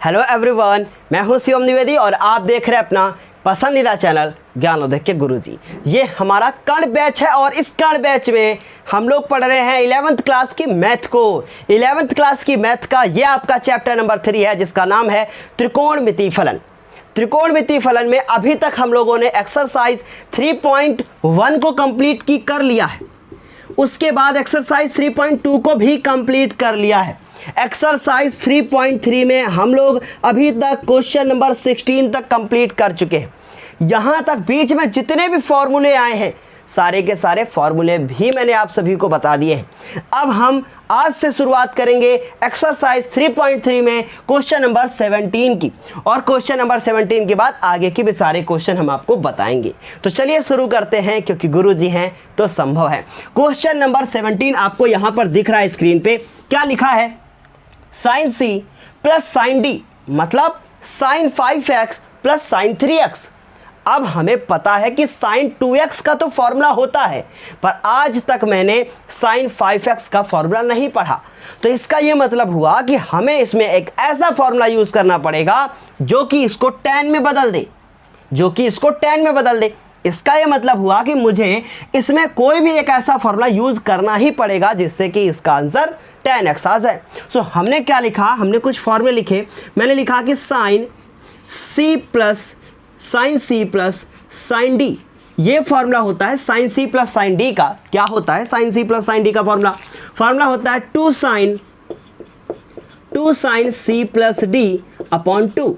Hello everyone, मैं हूं शिवम द्विवेदी और आप देख रहे हैं अपना पसंदीदा चैनल ज्ञानोदय के गुरुजी। ये हमारा कर्ण बैच है और इस कर्ण बैच में हम लोग पढ़ रहे हैं 11th क्लास की मैथ को। 11th क्लास की मैथ का ये आपका चैप्टर नंबर 3 है जिसका नाम है त्रिकोणमितीय फलन। त्रिकोणमितीय फलन में अभी तक हम लोगों ने एक्सरसाइज 3.1 को कंप्लीट कर लिया है। उसके बाद एक्सरसाइज 3.2 को भी कंप्लीट कर लिया है। एक्सरसाइज 3.3 में हम लोग अभी तक क्वेश्चन नंबर 16 तक कंप्लीट कर चुके हैं। यहाँ तक बीच में जितने भी फॉर्मूले आए हैं सारे के सारे फॉर्मूले भी मैंने आप सभी को बता दिए हैं। अब हम आज से शुरुआत करेंगे एक्सरसाइज 3.3 में क्वेश्चन नंबर 17 की, और क्वेश्चन नंबर 17 के बाद आगे के भी सारे क्वेश्चन हम आपको बताएंगे। तो चलिए शुरू करते हैं, क्योंकि गुरुजी हैं तो संभव है। क्वेश्चन नंबर 17 आपको यहाँ पर दिख रहा है स्क्रीन पे। क्या लिखा है? साइन सी प्लस साइन डी मतलब sine 5x plus sine 3x। अब हमें पता है कि साइन 2x का तो फॉर्मूला होता है, पर आज तक मैंने साइन 5x का फॉर्मूला नहीं पढ़ा। तो इसका यह मतलब हुआ कि हमें इसमें एक ऐसा फॉर्मूला यूज करना पड़ेगा जो कि इसको tan में बदल दे, इसका यह मतलब हुआ कि मुझे इसमें कोई भी एक ऐसा फॉर्मूला यूज करना ही पड़ेगा जिससे कि इसका आंसर tan x आ जाए। सो हमने क्या लिखा? हमने कुछ फॉर्मूले लिखे। मैंने लिखा कि साइन सी प्लस साइन डी, ये फॉर्मूला होता है साइन सी प्लस साइन डी का। क्या होता है साइन सी प्लस साइन डी का फॉर्मूला होता है two sine C plus D upon 2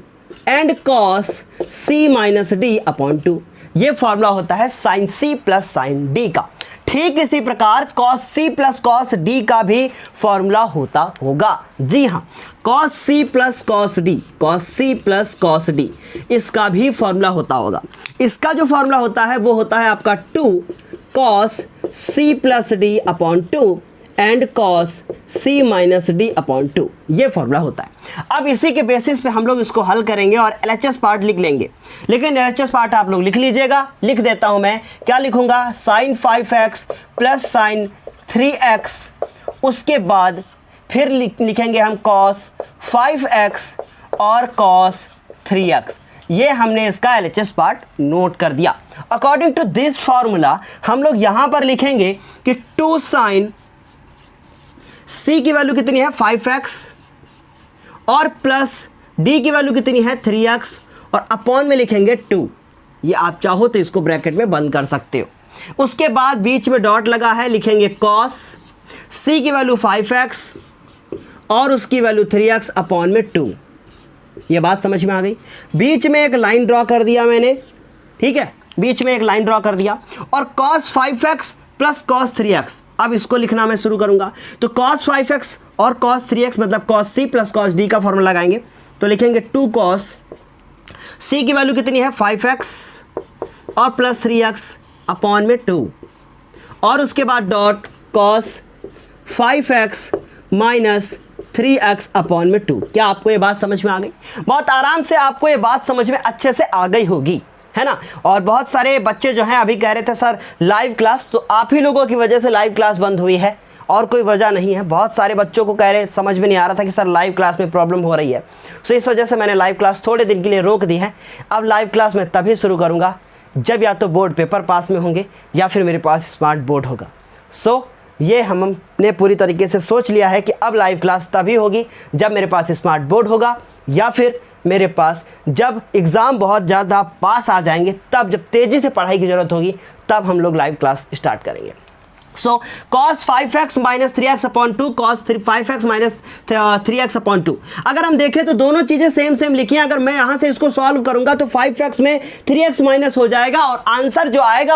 and cos c minus D upon 2। ये फॉर्मूला होता है साइन सी प्लस साइन डी का। ठीक इसी प्रकार cos c plus cos d का भी फॉर्मूला होता होगा। जी हाँ, cos c plus cos d इसका भी फॉर्मूला होता होगा। इसका जो फॉर्मूला होता है वो होता है आपका 2 cos c plus D upon 2 and cos c minus D upon 2। ये फॉर्मूला होता है। अब इसी के बेसिस पे हम लोग इसको हल करेंगे और LHS पार्ट लिख लेंगे। लेकिन LHS पार्ट आप लोग लिख लीजिएगा, लिख देता हूं मैं। क्या लिखूंगा? Sign 5x plus sine 3x, उसके बाद फिर लिखेंगे हम कॉस 5x और कॉस 3x। ये हमने इसका LHS पार्ट नोट कर दिया। अकॉर्डिंग टू दिस फॉर्मूला हम लोग यहां पर लिखेंगे कि 2 साइन c की वैल्यू कितनी है 5x और प्लस d की वैल्यू कितनी है 3x और अपॉन में लिखेंगे 2। ये आप चाहो तो इसको ब्रैकेट में बंद कर सकते हो। उसके बाद बीच में डॉट लगा है, लिखेंगे cos c की वैल्यू 5x और उसकी वैल्यू 3x अपॉन में 2। ये बात समझ में आ गई? बीच में एक लाइन ड्रॉ कर दिया मैंने, ठीक है, बीच में एक लाइन ड्रॉ कर दिया और cos 5x plus cos 3x। अब इसको लिखना मैं शुरू करूंगा। तो cos 5x और cos 3x मतलब cos c plus cos d का फॉर्मूला लगाएंगे। तो लिखेंगे 2 cos c की वैल्यू कितनी है 5x और प्लस 3x अपॉन में 2 और उसके बाद dot cos 5x minus 3x upon में 2। क्या आपको ये बात समझ में आ गई? बहुत आराम से आपको ये बात समझ में अच्छे से आ गई होगी, है ना। और बहुत सारे बच्चे जो हैं अभी कह रहे थे सर लाइव क्लास, तो आप ही लोगों की वजह से लाइव क्लास बंद हुई है और कोई वजह नहीं है। बहुत सारे बच्चों को कह रहे समझ में नहीं आ रहा था कि सर लाइव क्लास में प्रॉब्लम हो रही है। सो इस वजह से मैंने लाइव क्लास थोड़े दिन के लिए रोक दी है। अब लाइव क्लास मैं तभी शुरू करूँगा जब या तो बोर्ड पेपर पास में होंगे या फिर मेरे पास स्मार्ट बोर्ड होगा। सो ये हमने पूरी तरीके से सोच लिया है कि अब लाइव क्लास तभी होगी जब मेरे पास स्मार्ट बोर्ड होगा या फिर मेरे पास जब एग्ज़ाम बहुत ज़्यादा पास आ जाएंगे, तब जब तेज़ी से पढ़ाई की ज़रूरत होगी तब हम लोग लाइव क्लास स्टार्ट करेंगे। सो cos 5x minus 3x upon 2 cos 5x minus 3x upon 2। अगर हम देखें तो दोनों चीज़ें सेम लिखी हैं। अगर मैं यहाँ से इसको सॉल्व करूँगा तो 5x में 3x माइनस हो जाएगा और आंसर जो आएगा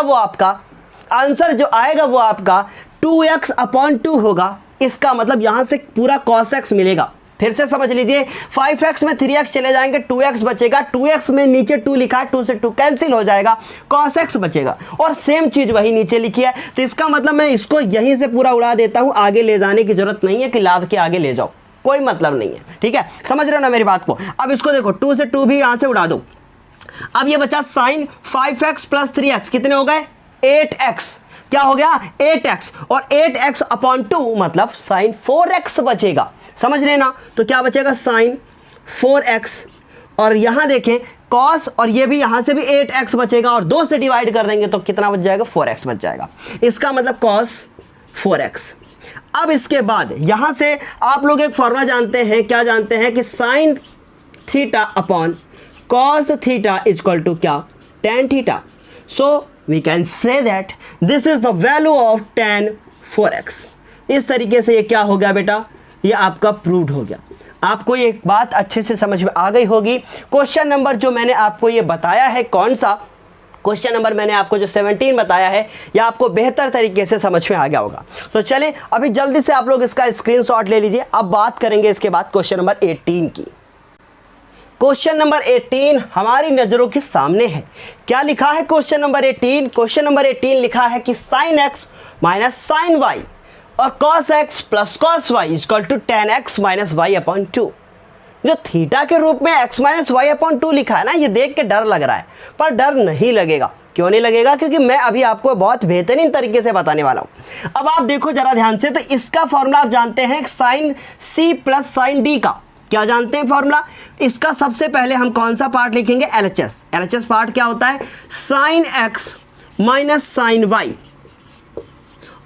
वो आपका 2x अपॉन 2 होगा। इसका मतलब यहाँ से पूरा cos x मिलेगा। फिर से समझ लीजिए, 5x में 3x चले जाएंगे, 2x बचेगा। 2x में नीचे 2 लिखा है, 2 से 2 कैंसिल हो जाएगा, cos x बचेगा और सेम चीज वही नीचे लिखी है। तो इसका मतलब मैं इसको यहीं से पूरा उड़ा देता हूं, आगे ले जाने की जरूरत नहीं है कि लाद के आगे ले जाओ, कोई मतलब नहीं है। ठीक है, समझ रहे हो ना मेरी बात को? अब इसको देखो, 2 से 2 भी यहां से उड़ा दो। अब ये बचा साइन 5x प्लस 3x, कितने हो गए 8x। क्या हो गया 8x और 8x अपॉन 2 मतलब साइन 4x बचेगा। समझ रहे ना? तो क्या बचेगा साइन 4x, और यहाँ देखें cos, और ये भी यहाँ से भी 8x बचेगा, और 2 से डिवाइड कर देंगे तो कितना बच जाएगा, 4x बच जाएगा। इसका मतलब cos 4x। अब इसके बाद यहाँ से आप लोग एक फॉर्मूला जानते हैं, क्या जानते हैं कि sin theta upon cos theta equal to क्या, tan theta. So we can say that this is the value of tan 4x। इस तरीके से ये क्या हो गया बेटा, ये आपका प्रूव्ड हो गया। आपको ये बात अच्छे से समझ में आ गई होगी। क्वेश्चन नंबर जो मैंने आपको ये बताया है, कौन सा क्वेश्चन नंबर मैंने आपको जो 17 बताया है, यह आपको बेहतर तरीके से समझ में आ गया होगा। तो चलें अभी जल्दी से आप लोग इसका स्क्रीनशॉट ले लीजिए। अब बात करेंगे इसके बाद क्वेश्चन नंबर 18 की। क्वेश्चन नंबर 18 हमारी नज़रों के सामने है। क्या लिखा है क्वेश्चन नंबर 18? क्वेश्चन नंबर 18 लिखा है कि sin x minus sine y और cos x plus cos y equal to tan x minus y upon 2। जो थीटा के रूप में x माइनस वाई अपॉन 2 लिखा है ना, ये देख के डर लग रहा है, पर डर नहीं लगेगा। क्यों नहीं लगेगा? क्योंकि मैं अभी आपको बहुत बेहतरीन तरीके से बताने वाला हूँ। अब आप देखो जरा ध्यान से, तो इसका फॉर्मूला आप जानते हैं sine c plus sine d का। क्या जानते हैं फॉर्मूला इसका? सबसे पहले हम कौन सा पार्ट लिखेंगे? LHS। LHS पार्ट क्या होता है? Sine x minus sine y,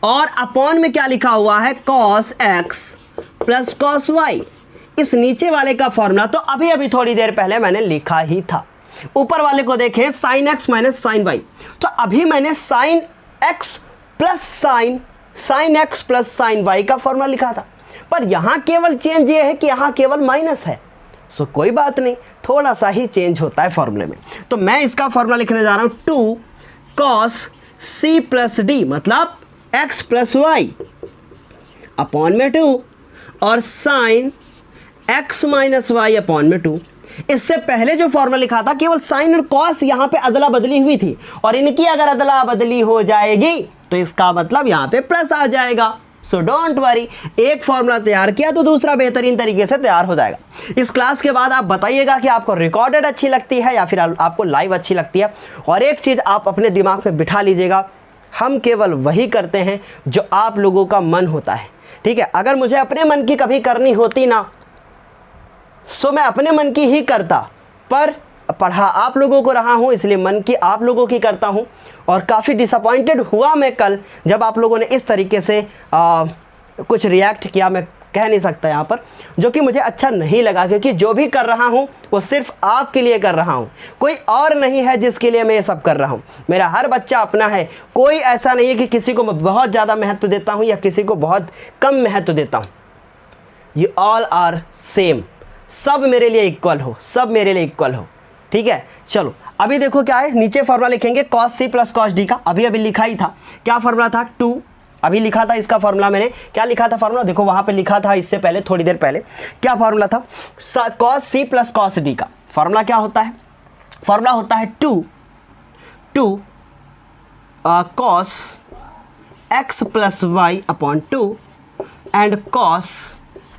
और अपॉन में क्या लिखा हुआ है? cos x plus cos y। इस नीचे वाले का फॉर्मूला तो अभी अभी थोड़ी देर पहले मैंने लिखा ही था। ऊपर वाले को देखें, sine x minus sine y, तो अभी मैंने sine x plus sine x plus sine y का फॉर्मूला लिखा था, पर यहाँ केवल चेंज ये है कि यहाँ केवल माइनस है। सो कोई बात नहीं, थोड़ा सा ही चेंज होता है फॉर्मूले में। तो मैं इसका फॉर्मूला लिखने जा रहा हूँ 2 cos c प्लस d, मतलब x प्लस वाई अपॉन में 2, और sine x minus y upon में 2। इससे पहले जो फॉर्मूला लिखा था केवल साइन और कॉस यहाँ पे अदला बदली हुई थी, और इनकी अगर अदला बदली हो जाएगी तो इसका मतलब यहाँ पे प्लस आ जाएगा। सो डोंट वरी, एक फॉर्मूला तैयार किया तो दूसरा बेहतरीन तरीके से तैयार हो जाएगा। इस क्लास के बाद आप बताइएगा कि आपको रिकॉर्डेड अच्छी लगती है या फिर आपको लाइव अच्छी लगती है। और एक चीज़ आप अपने दिमाग में बिठा लीजिएगा, हम केवल वही करते हैं जो आप लोगों का मन होता है, ठीक है। अगर मुझे अपने मन की कभी करनी होती ना, सो मैं अपने मन की ही करता, पर पढ़ा आप लोगों को रहा हूँ, इसलिए मन की आप लोगों की करता हूँ। और काफ़ी डिसअपॉइंटेड हुआ मैं कल जब आप लोगों ने इस तरीके से कुछ रिएक्ट किया, मैं कह नहीं सकता यहाँ पर, जो कि मुझे अच्छा नहीं लगा, क्योंकि जो भी कर रहा हूँ वो सिर्फ आपके लिए कर रहा हूँ, कोई और नहीं है जिसके लिए मैं ये सब कर रहा हूँ। मेरा हर बच्चा अपना है, कोई ऐसा नहीं है कि किसी को मैं बहुत ज़्यादा महत्व देता हूँ या किसी को बहुत कम महत्व देता हूँ। यू ऑल आर सेम, सब मेरे लिए इक्वल हो, सब मेरे लिए इक्वल हो, ठीक है। चलो अभी देखो क्या है, नीचे फॉर्मूला लिखेंगे cos c plus cos d का। अभी अभी लिखा ही था, क्या फॉर्मूला था? 2 अभी लिखा था इसका फॉर्मूला मैंने। क्या लिखा था फॉर्मूला? देखो वहाँ पे लिखा था इससे पहले, थोड़ी देर पहले क्या फॉर्मूला था? cos c plus cos d का फॉर्मूला क्या होता है? फॉर्मूला होता है 2 cos x plus y upon 2 and cos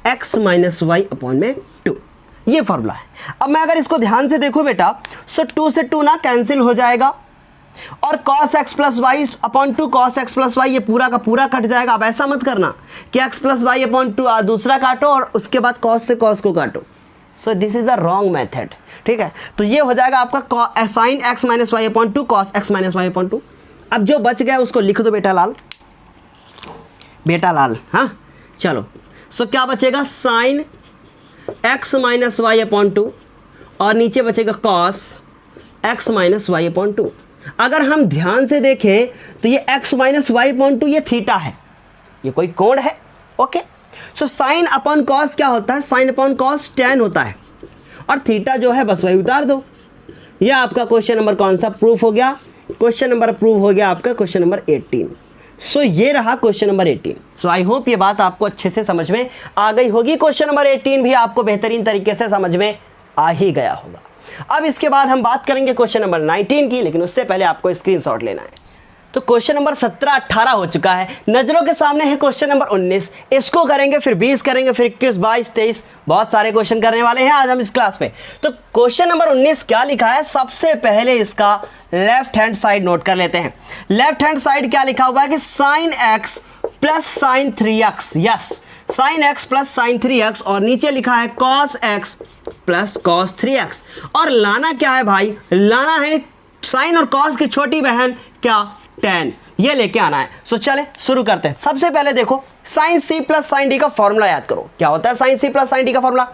x minus y upon में 2। ये फॉर्मूला है। अब मैं अगर इसको ध्यान से देखो बेटा, सो 2 से 2 ना कैंसिल हो जाएगा, और cos x plus y upon 2 cos x plus y, ये पूरा का पूरा कट जाएगा। अब ऐसा मत करना कि x प्लस वाई अपॉन 2 दूसरा काटो और उसके बाद cos से cos को काटो। So this is the wrong method, ठीक है। तो ये हो जाएगा आपका sine x minus y upon 2 cos x minus y upon 2। अब जो बच गया उसको लिख दो बेटा लाल, बेटा लाल, हाँ चलो। सो क्या बचेगा? Sine x minus y upon 2, और नीचे बचेगा cos x minus y upon 2। अगर हम ध्यान से देखें तो ये x माइनस वाई अपॉन 2 ये थीटा है, ये कोई कोण है, okay. So sine upon cos क्या होता है? साइन अपॉन कॉस tan होता है, और थीटा जो है बस वही उतार दो। ये आपका क्वेश्चन नंबर कौन सा प्रूफ हो गया? क्वेश्चन नंबर प्रूव हो गया आपका क्वेश्चन नंबर 18। सो ये रहा question number 18। So I hope ये बात आपको अच्छे से समझ में आ गई होगी। क्वेश्चन नंबर 18 भी आपको बेहतरीन तरीके से समझ में आ ही गया होगा। अब इसके बाद हम बात करेंगे क्वेश्चन नंबर 19 की, लेकिन उससे पहले आपको स्क्रीनशॉट लेना है। तो क्वेश्चन नंबर 17 18 हो चुका है, नज़रों के सामने है क्वेश्चन नंबर 19। इसको करेंगे, फिर 20 करेंगे, फिर 21 22 23, बहुत सारे क्वेश्चन करने वाले हैं आज हम इस क्लास में। तो क्वेश्चन नंबर 19 क्या लिखा है? सबसे पहले इसका लेफ्ट हैंड साइड नोट कर लेते हैं। लेफ्ट हैंड साइड क्या लिखा हुआ है कि sine x plus sine 3x, yes sine x plus sine 3x, और नीचे लिखा है cos x plus cos 3x। और लाना क्या है भाई, लाना है साइन और कॉस की छोटी बहन क्या, tan, ये लेके आना है। सो चले शुरू करते हैं। सबसे पहले देखो साइन सी प्लस साइन डी का फॉर्मूला याद करो। क्या होता है साइन सी प्लस साइन डी का formula,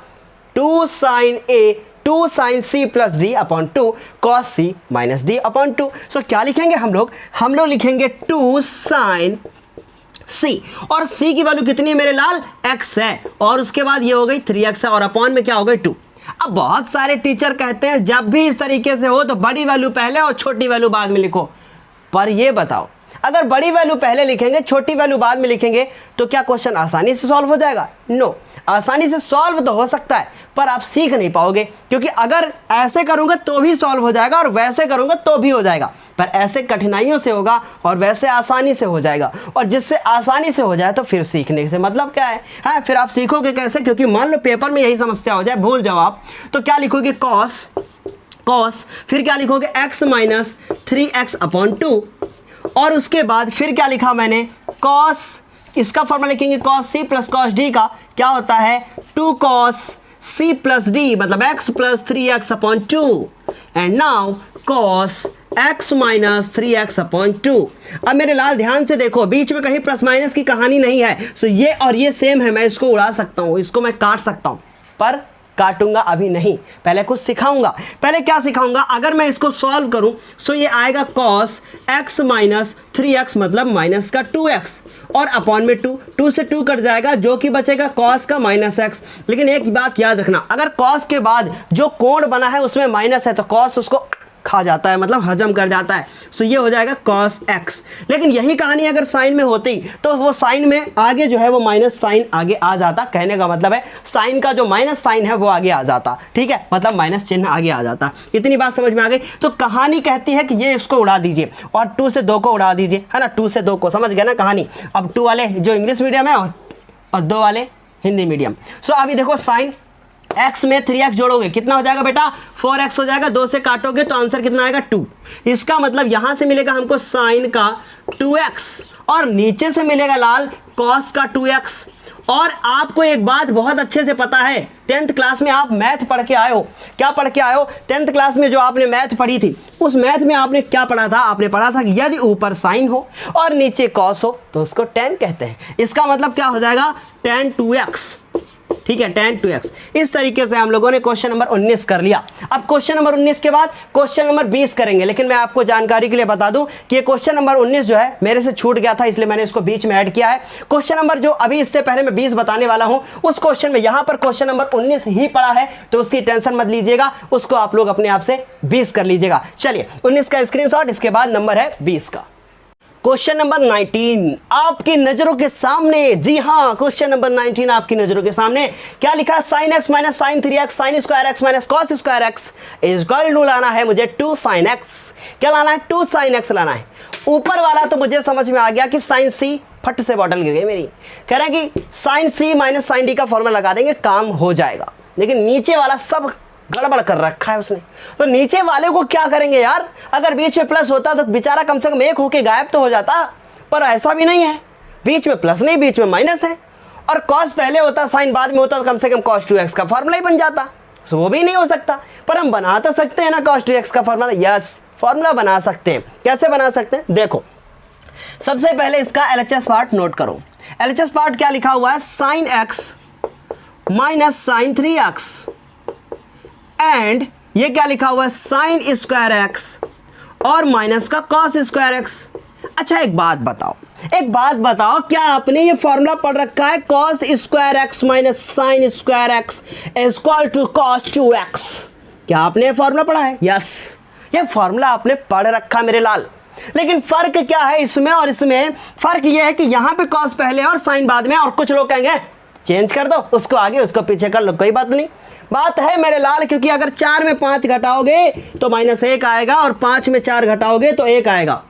2 sin a 2 sin c plus D upon 2 cos c minus D upon 2। So क्या लिखेंगे हम लोग लिखेंगे 2 sin c, और c की वैल्यू कितनी है मेरे लाल, x है, और उसके बाद ये हो गई 3x है, और अपॉन में क्या हो गई 2। अब बहुत सारे टीचर कहते हैं जब भी इस तरीके से हो तो बड़ी वैल्यू पहले और छोटी वैल्यू बाद में लिखो। पर ये बताओ अगर बड़ी वैल्यू पहले लिखेंगे छोटी वैल्यू बाद में लिखेंगे तो क्या क्वेश्चन आसानी से सॉल्व हो जाएगा? नो, आसानी से सॉल्व तो हो सकता है पर आप सीख नहीं पाओगे, क्योंकि अगर ऐसे करूंगा तो भी सॉल्व हो जाएगा और वैसे करूंगा तो भी हो जाएगा, पर ऐसे कठिनाइयों से होगा और वैसे आसानी से हो जाएगा। और जिससे आसानी से हो जाए तो फिर सीखने से मतलब क्या है? हाँ, फिर आप सीखोगे कैसे? क्योंकि मान लो पेपर में यही समस्या हो जाए, भूल जाओ आप, तो क्या लिखोगे कॉस, फिर क्या लिखोगे x माइनस 3x अपॉन 2, और उसके बाद फिर क्या लिखा मैंने कॉस, इसका फॉर्मूला लिखेंगे cos c plus cos d का क्या होता है 2 cos c प्लस डी मतलब x plus 3x upon 2, and now cos x minus 3x upon 2। अब मेरे लाल ध्यान से देखो, बीच में कहीं प्लस माइनस की कहानी नहीं है। सो ये और ये सेम है, मैं इसको उड़ा सकता हूँ, इसको मैं काट सकता हूँ, पर काटूंगा अभी नहीं, पहले कुछ सिखाऊंगा। पहले क्या सिखाऊंगा, अगर मैं इसको सॉल्व करूं सो ये आएगा cos x माइनस 3x मतलब माइनस का 2x, और अपॉन में 2 से 2 कट जाएगा, जो कि बचेगा cos का माइनस x। लेकिन एक बात याद रखना, अगर cos के बाद जो कोण बना है उसमें माइनस है तो cos उसको खा जाता है, मतलब हजम कर जाता है। सो ये हो जाएगा cos x। लेकिन यही कहानी अगर साइन में होती तो वो साइन में आगे जो है वो माइनस साइन आगे आ जाता, कहने का मतलब है साइन का जो माइनस साइन है वो आगे आ जाता, ठीक है, मतलब माइनस चिन्ह आगे आ जाता। इतनी बात समझ में आ गई? तो कहानी कहती है कि ये इसको उड़ा दीजिए और 2 से 2 को उड़ा दीजिए, है ना, 2 से 2 को, समझ गए ना कहानी? अब 2 वाले जो इंग्लिश मीडियम है और 2 वाले हिंदी मीडियम। सो अभी देखो साइन x में 3x जोड़ोगे कितना हो जाएगा बेटा, 4x हो जाएगा, 2 से काटोगे तो आंसर कितना आएगा 2। इसका मतलब यहां से मिलेगा हमको साइन का 2x और नीचे से मिलेगा लाल cos का 2x। और आपको एक बात बहुत अच्छे से पता है, 10th क्लास में आप मैथ पढ़ के आए हो। क्या पढ़ के आए हो? 10th क्लास में जो आपने मैथ पढ़ी थी उस मैथ में आपने क्या पढ़ा था? आपने पढ़ा था कि यदि ऊपर साइन हो और नीचे cos हो तो उसको tan कहते हैं। इसका मतलब क्या हो जाएगा tan 2x, ठीक है, tan 2x। इस तरीके से हम लोगों ने क्वेश्चन नंबर 19 कर लिया। अब क्वेश्चन नंबर 19 के बाद क्वेश्चन नंबर 20 करेंगे, लेकिन मैं आपको जानकारी के लिए बता दूं कि ये क्वेश्चन नंबर 19 जो है मेरे से छूट गया था, इसलिए मैंने इसको बीच में ऐड किया है। क्वेश्चन नंबर जो अभी इससे पहले मैं 20 बताने वाला हूं उस क्वेश्चन में यहां पर क्वेश्चन नंबर 19 ही पड़ा है, तो उसकी टेंशन मत लीजिएगा, उसको आप लोग अपने आप से 20 कर लीजिएगा। चलिए 19 का स्क्रीनशॉट, इसके बाद नंबर है 20 का। क्वेश्चन नंबर 19 आपकी नजरों के सामने, जी हाँ, क्वेश्चन नंबर 19 आपकी नजरों के सामने। क्या लिखा? Sine x minus sine 3x sine square x minus cos square x is equal to लाना है मुझे 2 sin x। क्या लाना है? 2 sin x लाना है। ऊपर वाला तो मुझे समझ में आ गया कि साइन सी, फट से बॉटल गिर गई मेरी, कह रहे हैं कि साइन सी माइनस साइन डी का फॉर्मूला लगा देंगे, काम हो जाएगा। लेकिन नीचे वाला सब गड़बड़ कर रखा है उसने, तो नीचे वाले को क्या करेंगे यार? अगर बीच में प्लस होता तो बेचारा कम से कम एक होके गायब तो हो जाता, पर ऐसा भी नहीं है, बीच में प्लस नहीं बीच में माइनस है, और कॉस पहले होता साइन बाद में होता तो कम से कम cos 2x का फॉर्मूला ही बन जाता। तो वो भी नहीं हो सकता, पर हम बना तो सकते हैं ना cos 2x का फॉर्मूला। यस, फॉर्मूला बना सकते हैं। कैसे बना सकते हैं? देखो, सबसे पहले इसका LHS पार्ट नोट करो। LHS पार्ट क्या लिखा हुआ है? Sine x minus sine 3x and ये क्या लिखा हुआ है? साइन स्क्वायर एक्स और माइनस का कॉस स्क्वायर एक्स। अच्छा एक बात बताओ, क्या आपने ये फॉर्मूला पढ़ रखा है? Cos square x minus sine square x is equal to cos 2x। क्या आपने ये फॉर्मूला पढ़ा है? यस, ये फॉर्मूला आपने पढ़ रखा मेरे लाल। लेकिन फर्क क्या है इसमें और इसमें? फर्क ये है कि यहां पे कॉस पहले और साइन बाद में, और कुछ लोग कहेंगे चेंज कर दो, उसको आगे उसको पीछे कर लो, कोई बात नहीं। बात है मेरे लाल, क्योंकि अगर 4 में 5 घटाओगे तो -1 आएगा और 5 में 4 घटाओगे तो 1 आएगा,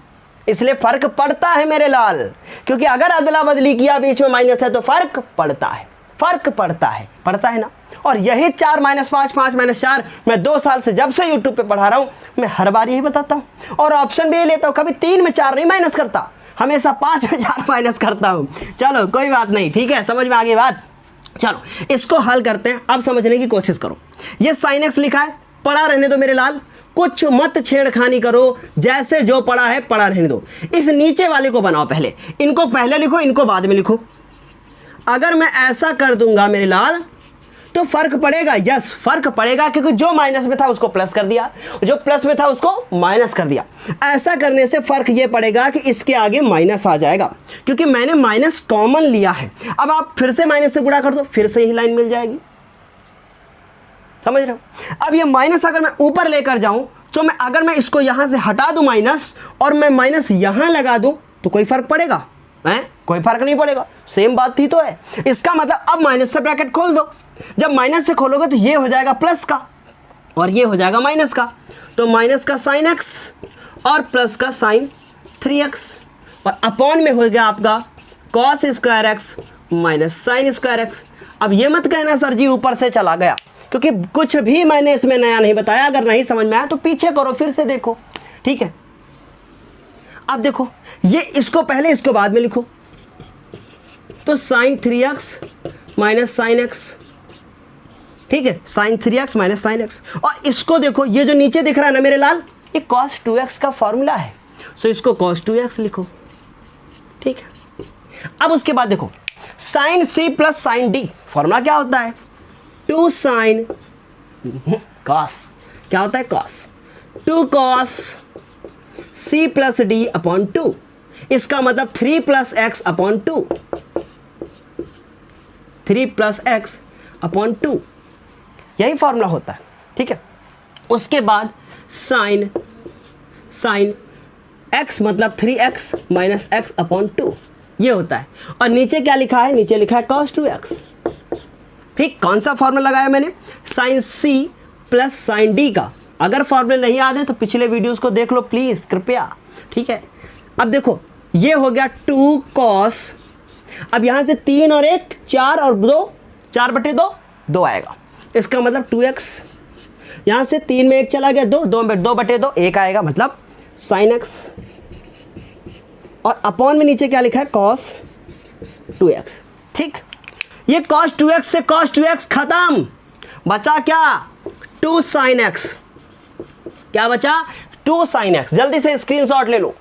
इसलिए फर्क पड़ता है मेरे लाल। क्योंकि अगर अदला बदली किया बीच में माइनस है तो फर्क पड़ता है ना। और यही 4 - 5 5 - 4 मैं 2 साल से जब से यूट्यूब पे पढ़ा रहा हूं, मैं हर बार यही बताता हूं और ऑप्शन भी लेता हूं। कभी 3 में 4 नहीं माइनस करता, हमेशा 5 में 4 माइनस करता हूं। चलो कोई बात नहीं, ठीक है, समझ में आ गई बात। चलो इसको हल करते हैं, अब समझने की कोशिश करो। ये साइन एक्स लिखा है, पढ़ा रहने दो मेरे लाल, कुछ मत छेड़खानी करो, जैसे जो पढ़ा है पढ़ा रहने दो। इस नीचे वाले को बनाओ पहले, इनको पहले लिखो, इनको बाद में लिखो। अगर मैं ऐसा कर दूंगा मेरे लाल तो फर्क पड़ेगा, यस फर्क पड़ेगा, क्योंकि जो माइनस में था उसको प्लस कर दिया, जो प्लस में था उसको माइनस कर दिया। ऐसा करने से फर्क ये पड़ेगा कि इसके आगे माइनस आ जाएगा, क्योंकि मैंने माइनस कॉमन लिया है। अब आप फिर से माइनस से गुणा कर दो, फिर से यही लाइन मिल जाएगी, समझ रहे हो। अब ये माइनस अगर मैं ऊपर लेकर जाऊं तो अगर मैं इसको यहां से हटा दूं माइनस, और मैं माइनस यहां लगा दूं, तो कोई फर्क पड़ेगा? कोई फर्क नहीं पड़ेगा, सेम बात थी तो है। इसका मतलब अब माइनस से ब्रैकेट खोल दो, जब माइनस से खोलोगे तो ये हो जाएगा प्लस का और ये हो जाएगा माइनस का, तो माइनस का साइन एक्स और प्लस का साइन 3x, और अपॉन में हो गया आपका cos square x minus sine square x. अब ये मत कहना सर जी ऊपर से चला गया, क्योंकि कुछ भी मैंने इसमें नया नहीं बताया। अगर नहीं समझ में आया तो पीछे करो, फिर से देखो, ठीक है। अब देखो, ये इसको पहले इसको बाद में लिखो, तो sign 3x minus sine x, ठीक है, sign 3x minus sine x. और इसको देखो, ये जो नीचे दिख रहा है ना मेरे लाल, ये cos 2x का फॉर्मूला है, सो इसको cos 2x लिखो, ठीक है। अब उसके बाद देखो, sine c plus sine d, formula क्या होता है? 2 साइन cos, क्या होता है? cos 2 cos c plus D upon 2, इसका मतलब 3 plus x upon 2, 3 plus x upon 2, यही फॉर्मूला होता है, ठीक है। उसके बाद साइन x मतलब 3x माइनस एक्स अपॉन 2, ये होता है। और नीचे क्या लिखा है? नीचे लिखा है cos 2x, ठीक। कौन सा फॉर्मूला लगाया मैंने? Sine c plus sine d का। अगर फॉर्मूले नहीं याद है तो पिछले वीडियोस को देख लो प्लीज, कृपया, ठीक है। अब देखो, ये हो गया 2 cos, अब यहां से 3 और 1 4 और 2, 4/2 2 आएगा, इसका मतलब 2x, यहां से 3 में 1 चला गया, 2/2 1 आएगा, मतलब साइन x, और अपॉन में नीचे क्या लिखा है? cos 2x, ठीक। ये cos 2x से cos 2x खत्म, बचा क्या? 2 sin x, क्या बचा? 2 sin x। जल्दी से स्क्रीनशॉट ले लो।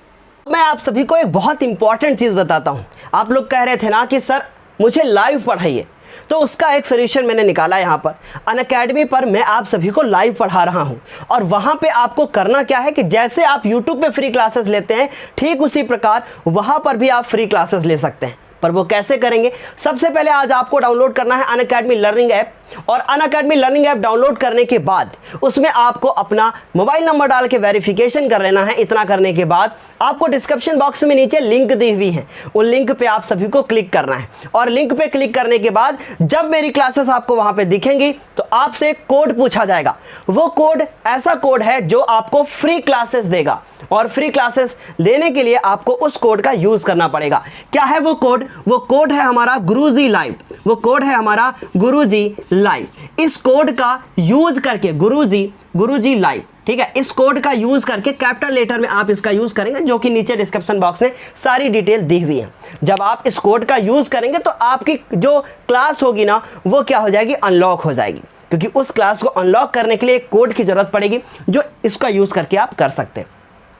मैं आप सभी को एक बहुत इंपॉर्टेंट चीज़ बताता हूँ। आप लोग कह रहे थे ना कि सर मुझे लाइव पढ़ाइए, तो उसका एक सोल्यूशन मैंने निकाला यहाँ पर। अनअकैडमी पर मैं आप सभी को लाइव पढ़ा रहा हूँ, और वहाँ पे आपको करना क्या है कि जैसे आप यूट्यूब पे फ्री क्लासेस लेते हैं, ठीक उसी प्रकार वहाँ पर भी आप फ्री क्लासेस ले सकते हैं। पर वो कैसे करेंगे? सबसे पहले आज आपको डाउनलोड करना है अनअकैडमी लर्निंग ऐप, और अनअकैडमी लर्निंग ऐप डाउनलोड करने के बाद उसमें आपको अपना मोबाइल नंबर डाल के वेरिफिकेशन कर लेना है। इतना करने के बाद आपको डिस्क्रिप्शन बॉक्स में नीचे लिंक दी हुई है, उन लिंक पे आप सभी को क्लिक करना है, और लिंक पे क्लिक करने के बाद जब मेरी क्लासेस आपको वहां पे दिखेंगी तो आपसे कोड पूछा जाएगा। वो कोड ऐसा कोड है जो आपको फ्री क्लासेस देगा, और फ्री क्लासेस लेने के लिए आपको उस कोड का यूज करना पड़ेगा। क्या है वो कोड? वो कोड है हमारा गुरुजी लाइव, वो कोड है हमारा गुरुजी लाइव। इस कोड का यूज करके गुरुजी लाइव, ठीक है, इस कोड का यूज करके कैपिटल लेटर में आप इसका यूज करेंगे, जो कि नीचे डिस्क्रिप्शन बॉक्स में सारी डिटेल दी हुई है। जब आप इस कोड का यूज करेंगे तो आपकी जो क्लास होगी ना, वो क्या हो जाएगी? अनलॉक हो जाएगी, क्योंकि उस क्लास को अनलॉक करने के लिए एक कोड की जरूरत पड़ेगी, जो इसका यूज करके आप कर सकते हैं।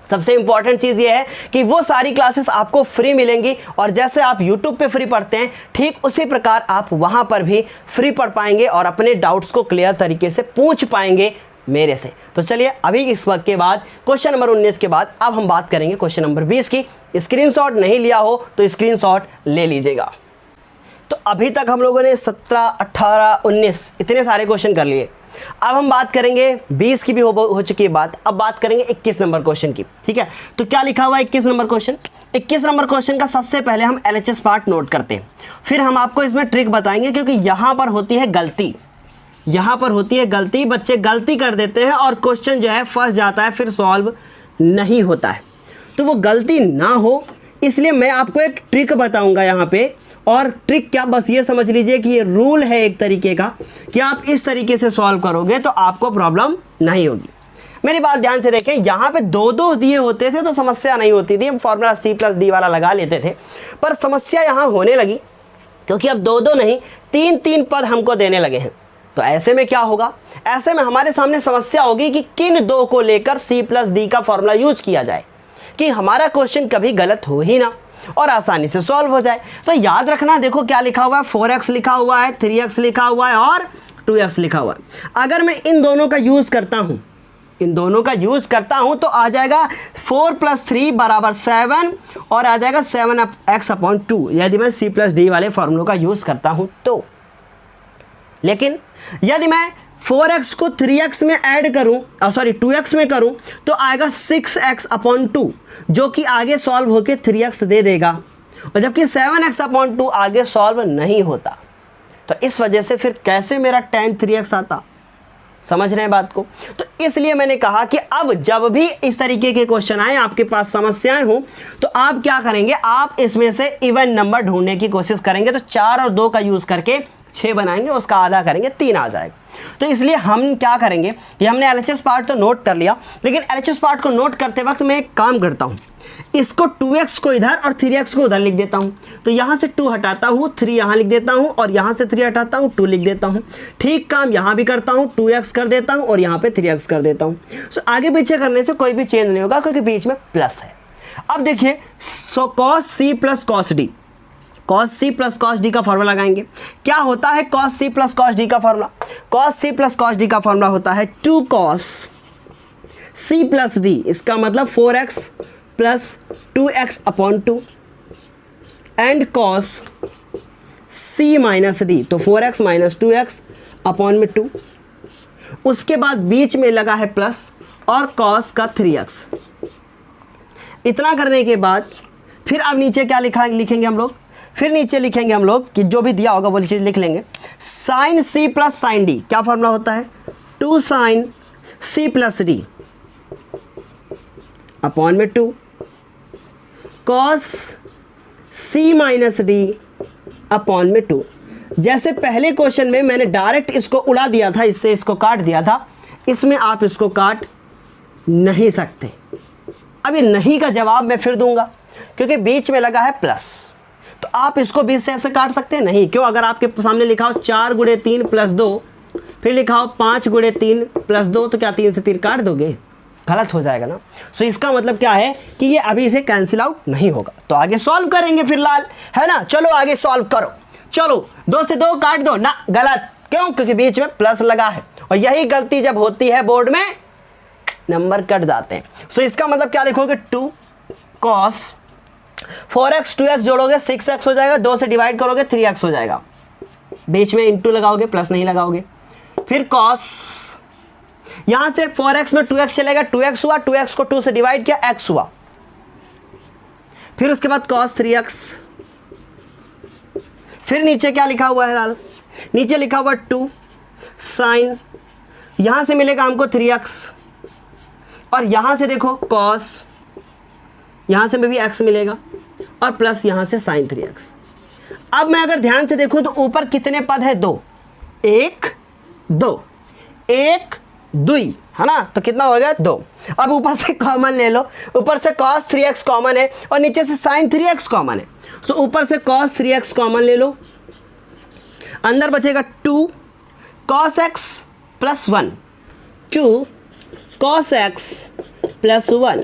सबसे इंपॉर्टेंट चीज़ ये है कि वो सारी क्लासेस आपको फ्री मिलेंगी, और जैसे आप YouTube पे फ्री पढ़ते हैं, ठीक उसी प्रकार आप वहाँ पर भी फ्री पढ़ पाएंगे और अपने डाउट्स को क्लियर तरीके से पूछ पाएंगे मेरे से। तो चलिए, अभी इस वक्त के बाद क्वेश्चन नंबर 19 के बाद अब हम बात करेंगे क्वेश्चन नंबर 20 की। स्क्रीनशॉट नहीं लिया हो तो स्क्रीनशॉट ले लीजिएगा। तो अभी तक हम लोगों ने 17, 18, 19 इतने सारे क्वेश्चन कर लिए। अब हम बात करेंगे 20 की भी हो चुकी है बात, अब बात करेंगे 21 नंबर क्वेश्चन की, ठीक है। तो क्या लिखा हुआ है 21 नंबर क्वेश्चन? 21 नंबर क्वेश्चन का सबसे पहले हम LHS पार्ट नोट करते हैं, फिर हम आपको इसमें ट्रिक बताएंगे, क्योंकि यहाँ पर होती है गलती, यहाँ पर होती है गलती, बच्चे गलती कर देते हैं और क्वेश्चन जो है फंस जाता है, फिर सॉल्व नहीं होता है। तो वो गलती ना हो इसलिए मैं आपको एक ट्रिक बताऊंगा यहाँ पे। और ट्रिक क्या, बस ये समझ लीजिए कि ये रूल है एक तरीके का, कि आप इस तरीके से सॉल्व करोगे तो आपको प्रॉब्लम नहीं होगी। मेरी बात ध्यान से देखें, यहाँ पे 2-2 दिए होते थे तो समस्या नहीं होती थी, हम फॉर्मूला C+D वाला लगा लेते थे। पर समस्या यहाँ होने लगी, क्योंकि अब 2-2 नहीं 3-3 पद हमको देने लगे हैं। तो ऐसे में क्या होगा, ऐसे में हमारे सामने समस्या होगी कि किन दो को लेकर C प्लस डी का फॉर्मूला यूज किया जाए कि हमारा क्वेश्चन कभी गलत हो ही ना और आसानी से सॉल्व हो जाए। तो याद रखना, देखो क्या लिखा हुआ है, 4x लिखा हुआ है, 3x लिखा हुआ है और 2x लिखा हुआ है। अगर मैं इन दोनों का यूज़ करता हूँ, इन दोनों का यूज़ करता हूँ तो आ जाएगा 4 + 3 = 7 और आ जाएगा 7x/2 यदि मैं C प्लस डी वाले फॉर्मूलों का यूज़ करता हूँ तो। लेकिन यदि मैं 4x को 3x में ऐड करूँ, 2x में करूँ तो आएगा 6x/2 जो कि आगे सॉल्व होके 3x दे देगा, और जबकि 7x/2 आगे सॉल्व नहीं होता। तो इस वजह से फिर कैसे मेरा tan 3x आता, समझ रहे हैं बात को। तो इसलिए मैंने कहा कि अब जब भी इस तरीके के क्वेश्चन आए, आपके पास समस्याएं हो, तो आप क्या करेंगे, आप इसमें से इवन नंबर ढूंढने की कोशिश करेंगे। तो 4 और 2 का यूज़ करके 6 बनाएंगे, उसका आधा करेंगे 3 आ जाएगा। तो इसलिए हम क्या करेंगे, ये हमने LHS पार्ट तो नोट कर लिया, लेकिन LHS पार्ट को नोट करते वक्त मैं एक काम करता हूँ, इसको 2x को इधर और 3x को उधर लिख देता हूँ। तो यहाँ से 2 हटाता हूँ, 3 यहाँ लिख देता हूँ, और यहाँ से 3 हटाता हूँ, 2 लिख देता हूँ। ठीक काम यहाँ भी करता हूँ, 2x कर देता हूँ और यहाँ पे 3x कर देता हूँ। तो आगे पीछे करने से कोई भी चेंज नहीं होगा क्योंकि बीच में प्लस है। अब देखिए, cos C + cos D, cos C + cos D का फॉर्मूला लगाएंगे। क्या होता है cos C + cos D का formula? cos C + cos D का फॉर्मूला होता है 2 cos C + D, इसका मतलब 4x + 2x/2 and cos C - D, तो 4x - 2x/2। उसके बाद बीच में लगा है प्लस और cos का 3x। इतना करने के बाद फिर अब नीचे क्या लिखेंगे हम लोग, फिर नीचे लिखेंगे हम लोग कि जो भी दिया होगा वो चीज़ लिख लेंगे। sin C + sin D, क्या फॉर्मूला होता है, 2 sin C + D / 2 cos C - D / 2। जैसे पहले क्वेश्चन में मैंने डायरेक्ट इसको उड़ा दिया था, इससे इसको काट दिया था, इसमें आप इसको काट नहीं सकते। अब ये नहीं का जवाब मैं फिर दूंगा क्योंकि बीच में लगा है प्लस। तो आप इसको बीच से ऐसे काट सकते हैं नहीं, क्यों? अगर आपके सामने लिखा हो 4 × 3 + 2, फिर लिखा हो 5 × 3 + 2, तो क्या 3 से 3 काट दोगे? गलत हो जाएगा ना। सो इसका मतलब क्या है कि ये अभी से कैंसिल आउट नहीं होगा। तो आगे सॉल्व करेंगे फिर लाल, है ना। चलो आगे सॉल्व करो, चलो 2 से 2 काट दो ना, गलत। क्यों? क्योंकि बीच में प्लस लगा है, और यही गलती जब होती है बोर्ड में नंबर कट जाते हैं। सो इसका मतलब क्या लिखोगे, 2 cos 4x 2x जोड़ोगे 6x हो जाएगा, 2 से डिवाइड करोगे 3x हो जाएगा, बीच में इंटू लगाओगे, प्लस नहीं लगाओगे। फिर cos, यहां से 4x में 2x चलेगा, 2x हुआ, 2x को 2 से डिवाइड किया, x हुआ। फिर उसके बाद cos 3x। फिर नीचे क्या लिखा हुआ है लाल, नीचे लिखा हुआ 2 sin, यहां से मिलेगा हमको 3x, और यहां से देखो cos, यहां से में भी x मिलेगा, और प्लस यहां से sin 3x। अब मैं अगर ध्यान से देखूं तो ऊपर कितने पद है, 2, 1 2, 1 2, है ना। तो कितना हो गया, 2। अब ऊपर से कॉमन ले लो, ऊपर से cos 3x कॉमन है और नीचे से sin 3x कॉमन है। सो ऊपर से cos 3x कॉमन ले लो, अंदर बचेगा 2 cos x + 1, 2 cos x + 1।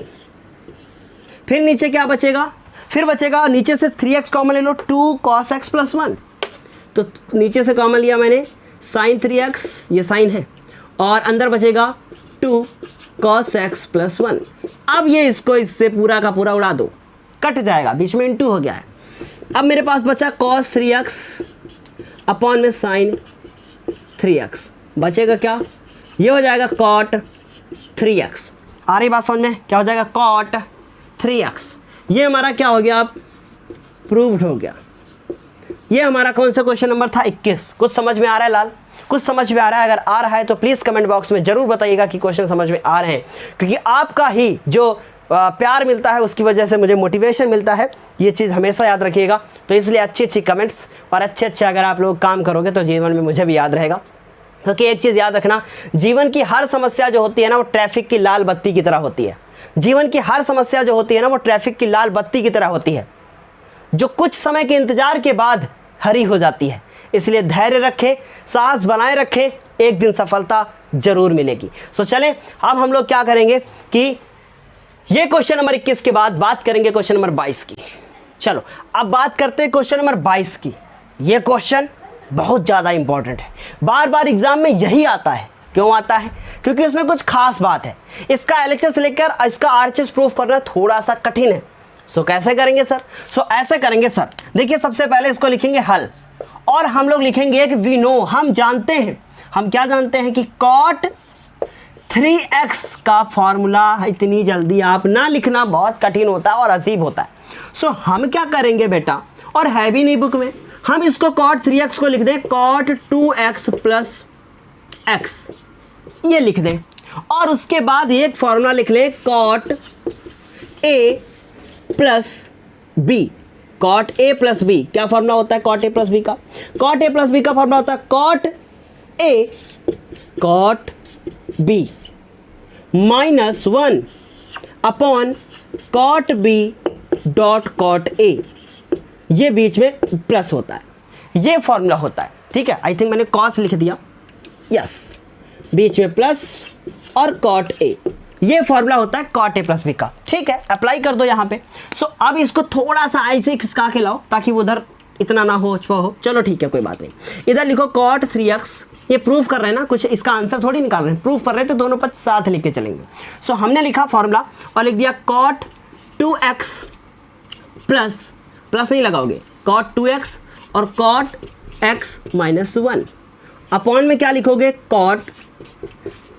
फिर नीचे क्या बचेगा, फिर बचेगा नीचे से 3x कॉमन ले लो, 2 cos x + 1। तो नीचे से कॉमन लिया मैंने sin 3x, ये sin है, और अंदर बचेगा 2 cos x + 1। अब ये इसको इससे पूरा का पूरा उड़ा दो, कट जाएगा, बीच में इंटू हो गया है। अब मेरे पास बचा cos 3x / sin 3x, बचेगा क्या, ये हो जाएगा cot 3x। आ रही बात समझ में, क्या हो जाएगा, cot 3x। ये हमारा क्या हो गया, अब प्रूव्ड हो गया। ये हमारा कौन सा क्वेश्चन नंबर था, 21। कुछ समझ में आ रहा है लाल, कुछ समझ में आ रहा है? अगर आ रहा है तो प्लीज़ कमेंट बॉक्स में ज़रूर बताइएगा कि क्वेश्चन समझ में आ रहे हैं, क्योंकि आपका ही जो प्यार मिलता है उसकी वजह से मुझे मोटिवेशन मिलता है। ये चीज़ हमेशा याद रखिएगा। तो इसलिए अच्छी अच्छी कमेंट्स और अच्छे अगर आप लोग काम करोगे तो जीवन में मुझे भी याद रहेगा। क्योंकि एक चीज़ याद रखना, जीवन की हर समस्या जो होती है ना, वो ट्रैफिक की लाल बत्ती की तरह होती है। जीवन की हर समस्या जो होती है ना, वो ट्रैफिक की लाल बत्ती की तरह होती है, जो कुछ समय के इंतजार के बाद हरी हो जाती है। इसलिए धैर्य रखें, साहस बनाए रखें, एक दिन सफलता जरूर मिलेगी। सो चलें अब हम लोग क्या करेंगे कि ये क्वेश्चन नंबर 21 के बाद बात करेंगे क्वेश्चन नंबर 22 की। चलो अब बात करते हैं क्वेश्चन नंबर 22 की। ये क्वेश्चन बहुत ज़्यादा इंपॉर्टेंट है, बार बार एग्जाम में यही आता है। क्यों आता है? क्योंकि इसमें कुछ खास बात है। इसका एलएचएस लेकर इसका आरएचएस प्रूफ करना थोड़ा सा कठिन है। सो कैसे करेंगे सर? सो ऐसे करेंगे सर, देखिए सबसे पहले इसको लिखेंगे हल, और हम लोग लिखेंगे कि वी नो, हम जानते हैं, हम क्या जानते हैं कि cot 3x का फॉर्मूला इतनी जल्दी आप ना लिखना बहुत कठिन होता है और अजीब होता है। सो हम क्या करेंगे बेटा, और है भी नहीं बुक में, हम इसको cot 3x को लिख दें cot 2x प्लस x, ये लिख दें, और उसके बाद एक फॉर्मूला लिख लें cot a plus b। cot a plus b क्या फॉर्मूला होता है cot a प्लस b का? cot a प्लस b का फॉर्मूला होता है cot a cot b minus 1 upon cot b dot cot a, ये बीच में प्लस होता है, ये फॉर्मूला होता है। ठीक है, आई थिंक मैंने cos लिख दिया, यस, बीच में प्लस और cot a, ये फॉर्मूला होता है cot a प्लस b का। ठीक है, अप्लाई कर दो यहाँ पे। सो अब इसको थोड़ा सा ऐसे खिसका के लाओ ताकि वो उधर इतना ना हो हो। चलो ठीक है, कोई बात नहीं। इधर लिखो cot 3x, ये प्रूफ कर रहे हैं ना, कुछ इसका आंसर थोड़ी निकाल रहे हैं, प्रूफ कर रहे हैं तो दोनों पद साथ लिख के चलेंगे। सो हमने लिखा फॉर्मूला और लिख दिया cot 2x प्लस नहीं लगाओगे, cot 2x और cot x माइनस 1 अपॉन में क्या लिखोगे cot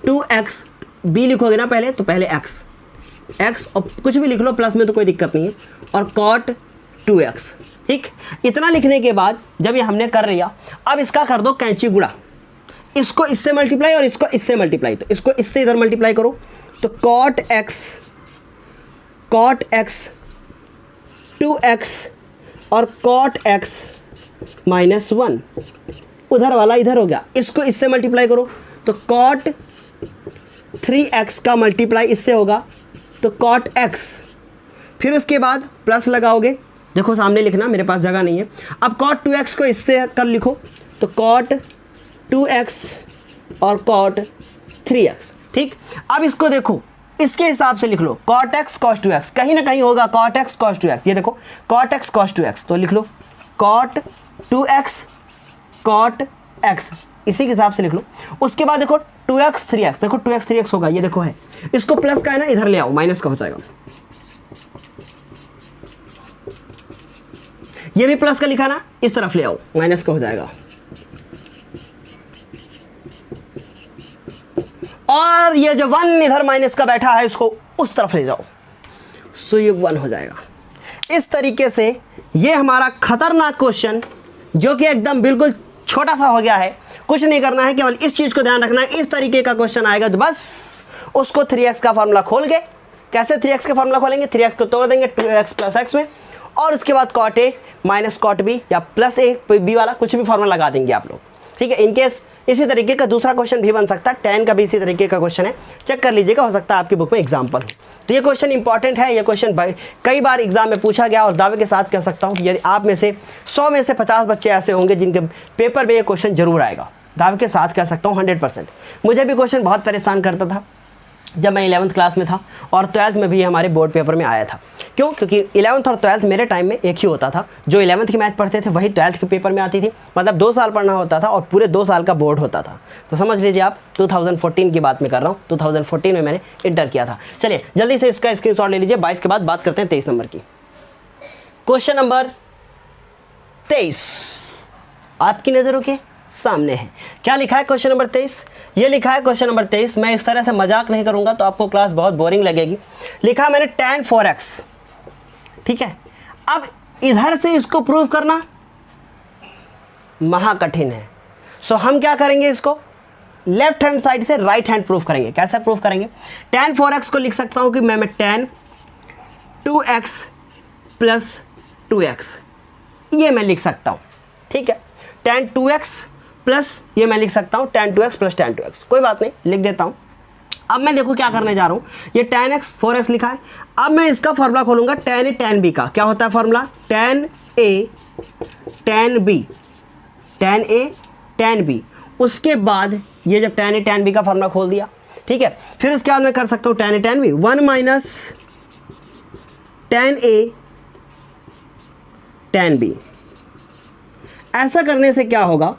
2x, b लिखोगे ना पहले, तो पहले x और कुछ भी लिख लो प्लस में तो कोई दिक्कत नहीं है, और cot 2x। ठीक, इतना लिखने के बाद जब ये हमने कर लिया, अब इसका कर दो कैंची गुणा, इसको इससे मल्टीप्लाई और इसको इससे मल्टीप्लाई, तो इसको इससे इधर मल्टीप्लाई करो, तो cot x 2x और cot x माइनस 1, उधर वाला इधर हो गया, इसको इससे मल्टीप्लाई करो, तो cot 3x का मल्टीप्लाई इससे होगा, तो cot x, फिर उसके बाद प्लस लगाओगे, देखो सामने लिखना, मेरे पास जगह नहीं है। अब cot 2x को इससे कर लिखो, तो cot 2x और cot 3x। ठीक, अब इसको देखो इसके हिसाब से लिख लो, cot x cos 2x, कहीं ना कहीं होगा cot x cos 2x, ये देखो cot x cos 2x, तो लिख लो cot 2x cot x, इसी के हिसाब से लिख लो। उसके बाद देखो 2x 3x, देखो 2x 3x होगा, ये देखो है, इसको प्लस का है ना, इधर ले आओ, माइनस का हो जाएगा, ये भी प्लस का लिखा ना, इस तरफ ले आओ, माइनस का हो जाएगा, और ये जो 1 इधर माइनस का बैठा है इसको उस तरफ ले जाओ, सो ये 1 हो जाएगा। इस तरीके से ये हमारा खतरनाक क्वेश्चन, जो कि एकदम बिल्कुल छोटा सा हो गया है, कुछ नहीं करना है, केवल इस चीज़ को ध्यान रखना है, इस तरीके का क्वेश्चन आएगा तो बस उसको 3x का फॉर्मूला खोल के, कैसे 3x का फॉर्मूला खोलेंगे, 3x को तोड़ देंगे 2x प्लस x में, और उसके बाद cot a minus cot b या प्लस a b वाला कुछ भी फॉर्मूला लगा देंगे आप लोग। ठीक है, इनकेस इसी तरीके का दूसरा क्वेश्चन भी बन सकता है, 10 का भी इसी तरीके का क्वेश्चन है, चेक कर लीजिएगा, हो सकता है आपकी बुक में एग्जाम्पल हो। तो ये क्वेश्चन इंपॉर्टेंट है, ये क्वेश्चन कई बार एग्जाम में पूछा गया, और दावे के साथ कह सकता हूँ कि यदि आप में से 100 में से 50 बच्चे ऐसे होंगे जिनके पेपर में ये क्वेश्चन जरूर आएगा, दावे के साथ कह सकता हूँ 100%। मुझे भी क्वेश्चन बहुत परेशान करता था जब मैं 11th क्लास में था, और 12th में भी हमारे बोर्ड पेपर में आया था। क्यों? क्योंकि 11th और 12th मेरे टाइम में एक ही होता था, जो 11th की मैथ पढ़ते थे वही 12th के पेपर में आती थी, मतलब 2 साल पढ़ना होता था और पूरे 2 साल का बोर्ड होता था। तो समझ लीजिए आप, 2014 की बात मैं कर रहा हूँ, 2014 में मैंने इंटर किया था। चलिए जल्दी से इसका स्क्रीनशॉट ले लीजिए। 22 के बाद बात करते हैं 23 नंबर की। क्वेश्चन नंबर 23 आपकी नज़रों के सामने है। क्या लिखा है क्वेश्चन नंबर 23? ये लिखा है क्वेश्चन नंबर 23, मैं इस तरह से मजाक नहीं करूंगा तो आपको क्लास बहुत बोरिंग लगेगी। लिखा मैंने tan 4x, ठीक है। अब इधर से इसको प्रूव करना महा कठिन है, सो हम क्या करेंगे, इसको लेफ्ट हैंड साइड से राइट हैंड प्रूफ करेंगे। कैसे प्रूफ करेंगे? tan 4x को लिख सकता हूं कि मैं tan 2x प्लस 2x, ये मैं लिख सकता हूं, ठीक है। tan 2x प्लस ये मैं लिख सकता हूँ tan 2x plus tan 2x, कोई बात नहीं, लिख देता हूँ। अब मैं देखो क्या करने जा रहा हूँ, ये tan x 4x लिखा है, अब मैं इसका फॉर्मूला खोलूंगा tan a tan b का। क्या होता है formula? tan a tan b tan A tan B, उसके बाद ये जब tan A tan B का फार्मूला खोल दिया, ठीक है, फिर उसके बाद मैं कर सकता हूँ tan A tan B 1 minus tan A tan B। ऐसा करने से क्या होगा,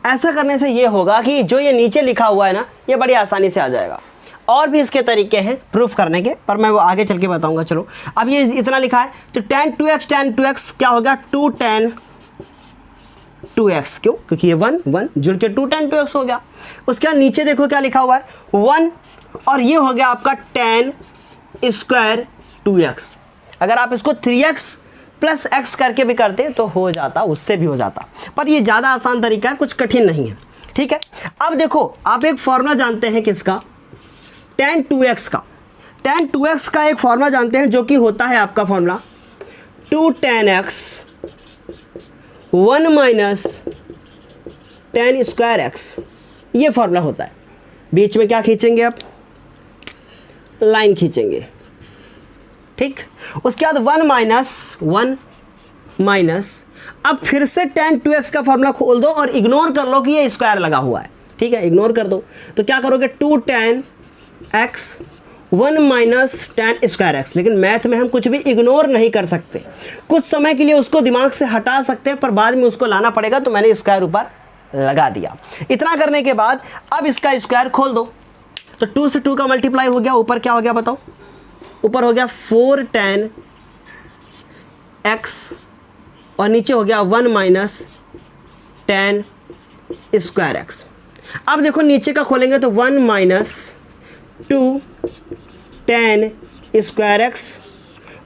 ऐसा करने से ये होगा कि जो ये नीचे लिखा हुआ है ना, ये बड़ी आसानी से आ जाएगा। और भी इसके तरीके हैं प्रूफ करने के, पर मैं वो आगे चल के बताऊंगा। चलो अब ये इतना लिखा है तो tan 2x क्या हो गया 2 tan 2x, क्यों, क्योंकि ये 1 1 जुड़ के 2 tan 2x हो गया। उसके बाद नीचे देखो क्या लिखा हुआ है 1, और ये हो गया आपका tan स्क्वायर 2x। अगर आप इसको 3x प्लस x करके भी करते तो हो जाता, उससे भी हो जाता, पर ये ज़्यादा आसान तरीका है, कुछ कठिन नहीं है, ठीक है। अब देखो आप एक फॉर्मूला जानते हैं किसका, tan 2x का। tan 2x का एक फॉर्मूला जानते हैं जो कि होता है आपका formula 2 tan x 1 minus tan square x, ये फॉर्मूला होता है। बीच में क्या खींचेंगे आप, लाइन खींचेंगे, ठीक। उसके बाद 1 माइनस अब फिर से tan 2x का फॉर्मूला खोल दो और इग्नोर कर लो कि ये स्क्वायर लगा हुआ है, ठीक है, इग्नोर कर दो। तो क्या करोगे 2 tan x 1 minus tan square x। लेकिन मैथ में हम कुछ भी इग्नोर नहीं कर सकते, कुछ समय के लिए उसको दिमाग से हटा सकते हैं, पर बाद में उसको लाना पड़ेगा, तो मैंने स्क्वायर ऊपर लगा दिया। इतना करने के बाद अब इसका स्क्वायर खोल दो, तो 2 से 2 का मल्टीप्लाई हो गया, ऊपर क्या हो गया बताओ, ऊपर हो गया 4 tan x और नीचे हो गया 1 माइनस tan स्क्वायर x। अब देखो नीचे का खोलेंगे तो 1 माइनस 2 tan स्क्वायर x,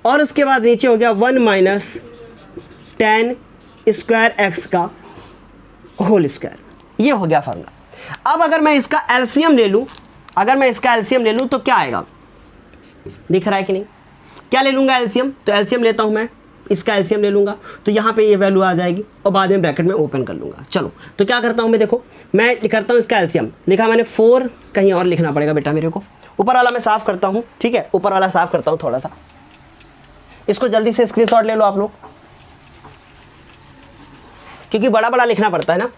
और उसके बाद नीचे हो गया 1 माइनस tan स्क्वायर x का होल स्क्वायर। ये हो गया फॉर्मूला। अब अगर मैं इसका एलसीएम ले लूँ, अगर मैं इसका एलसीएम ले लूँ तो क्या आएगा, दिख रहा है कि नहीं, क्या ले लूँगा एलसीएम, तो एलसीएम लेता हूँ मैं, इसका एलसीएम ले लूँगा तो यहाँ पे ये वैल्यू आ जाएगी और बाद में ब्रैकेट में ओपन कर लूँगा। चलो तो क्या करता हूँ मैं, देखो मैं करता हूँ इसका एलसीएम, लिखा मैंने 4, कहीं और लिखना पड़ेगा बेटा मेरे को, ऊपर वाला मैं साफ़ करता हूँ, ठीक है, ऊपर वाला साफ़ करता हूँ थोड़ा सा, इसको जल्दी से स्क्रीनशॉट ले लो आप लोग, क्योंकि बड़ा बड़ा लिखना पड़ता है ना।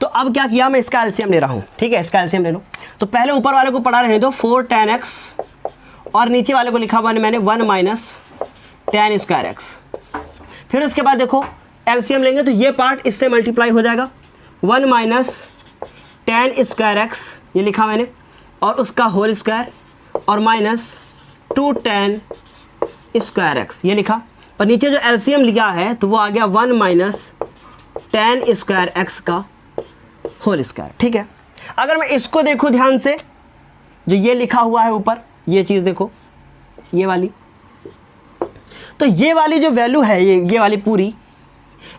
तो अब क्या किया, मैं इसका एलसीएम ले रहा हूँ, ठीक है, इसका एलसीएम ले लो। तो पहले ऊपर वाले को पढ़ा रहने दो 4 tan x, और नीचे वाले को लिखा हुआ मैंने 1 माइनस tan स्क्वायर x। फिर उसके बाद देखो एलसीएम लेंगे तो ये पार्ट इससे मल्टीप्लाई हो जाएगा, 1 माइनस tan स्क्वायर x ये लिखा मैंने, और उसका होल स्क्वायर, और माइनस 2 tan स्क्वायर x ये लिखा, और नीचे जो एलसीएम लिखा है तो वो आ गया 1 माइनस tan स्क्वायर x का होल स्क्वायर, ठीक है। अगर मैं इसको देखूँ ध्यान से, जो ये लिखा हुआ है ऊपर, ये चीज़ देखो, ये वाली, तो ये वाली जो वैल्यू है, ये वाली पूरी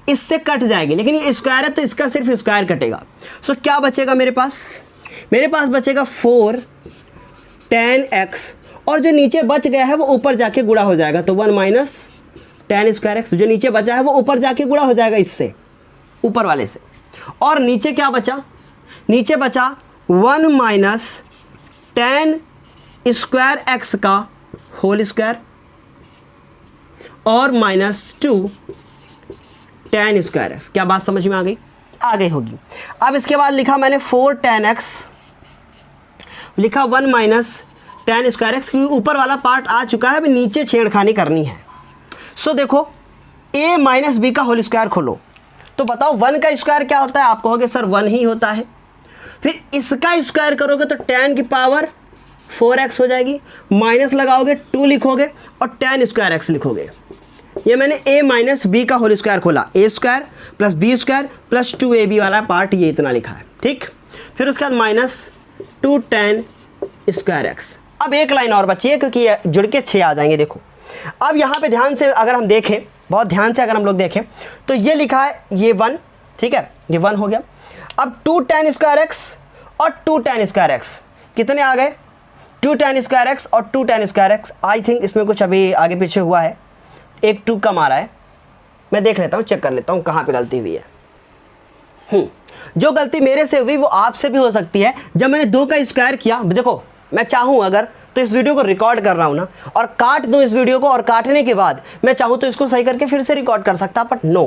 इससे कट जाएगी, लेकिन ये स्क्वायर है तो इसका सिर्फ स्क्वायर कटेगा। सो क्या बचेगा मेरे पास, मेरे पास बचेगा 4 tan x, और जो नीचे बच गया है वो ऊपर जाके गुणा हो जाएगा, तो 1 माइनस tan स्क्वायर x, जो नीचे बचा है वो ऊपर जाके गुणा हो जाएगा इससे, ऊपर वाले से। और नीचे क्या बचा, नीचे बचा 1 माइनस tan स्क्वायर x का होल स्क्वायर, और माइनस 2 tan स्क्वायर x। क्या बात समझ में आ गई, आ गई होगी। अब इसके बाद लिखा मैंने 4 tan x, लिखा 1 माइनस tan स्क्वायर x, क्योंकि ऊपर वाला पार्ट आ चुका है, अभी नीचे छेड़खानी करनी है। सो देखो a माइनस बी का होल स्क्वायर खोलो, तो बताओ 1 का स्क्वायर क्या होता है, आप कहोगे सर 1 ही होता है। फिर इसका स्क्वायर करोगे तो tan की पावर 4x हो जाएगी, माइनस लगाओगे 2 लिखोगे और tan स्क्वायर x लिखोगे। ये मैंने a माइनस बी का होल स्क्वायर खोला, a स्क्वायर plus b square plus 2ab वाला पार्ट ये इतना लिखा है, ठीक। फिर उसके बाद माइनस 2 tan स्क्वायर x। अब एक लाइन और बची है, क्योंकि ये जुड़ के 6 आ जाएंगे। देखो अब यहाँ पे ध्यान से अगर हम देखें, बहुत ध्यान से अगर हम लोग देखें, तो ये लिखा है ये 1, ठीक है, ये 1 हो गया। अब 2 tan स्क्वायर x और 2 tan स्क्वायर x कितने आ गए, 2 tan स्क्वायर x और 2 tan square x। I think इसमें कुछ अभी आगे पीछे हुआ है, एक 2 कम आ रहा है, मैं देख लेता हूँ, चेक कर लेता हूँ कहाँ पे गलती हुई है। जो गलती मेरे से हुई वो आपसे भी हो सकती है। जब मैंने 2 का स्क्वायर किया, देखो मैं चाहूँ अगर तो इस वीडियो को रिकॉर्ड कर रहा हूँ ना, और काट दूँ इस वीडियो को, और काटने के बाद मैं चाहूँ तो इसको सही करके फिर से रिकॉर्ड कर सकता, बट नो,